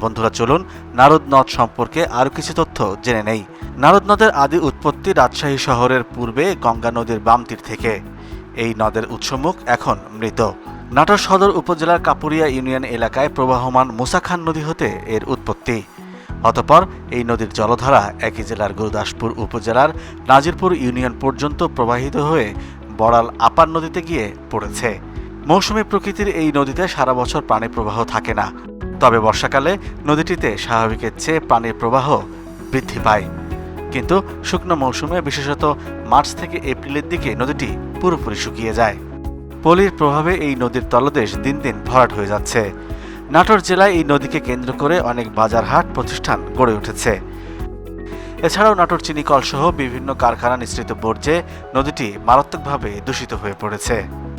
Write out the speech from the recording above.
বন্ধুরা, চলুন নারদ নদ সম্পর্কে আরও কিছু তথ্য জেনে নেই। নারদ নদের আদি উৎপত্তি রাজশাহী শহরের পূর্বে গঙ্গা নদীর বাম তীর থেকে। এই নদের উৎসমুখ এখন মৃত। নাটোর সদর উপজেলার কাপুরিয়া ইউনিয়ন এলাকায় প্রবাহমান মুসা খান নদী হতে এর উৎপত্তি। অতঃপর এই নদীর জলধারা একই জেলার গুরুদাসপুর উপজেলার নাজিরপুর ইউনিয়ন পর্যন্ত প্রবাহিত হয়ে বড়াল আপার নদীতে গিয়ে পড়েছে। মৌসুমী প্রকৃতির এই নদীতে সারা বছর পানি প্রবাহ থাকে না, তবে বর্ষাকালে নদীটিতে স্বাভাবিকের চেয়ে পানির প্রবাহ বৃদ্ধি পায়। কিন্তু শুকনো মৌসুমে, বিশেষত মার্চ থেকে এপ্রিলের দিকে নদীটি পুরোপুরি শুকিয়ে যায়। পলির প্রভাবে এই নদীর তলদেশ দিন দিন ভরাট হয়ে যাচ্ছে। নাটোর জেলায় এই নদীকে কেন্দ্র করে অনেক বাজারহাট প্রতিষ্ঠান গড়ে উঠেছে। এছাড়াও নাটোর চিনিকল সহ বিভিন্ন কারখানা নিঃসৃত বর্জ্যে নদীটি মারাত্মকভাবে দূষিত হয়ে পড়েছে।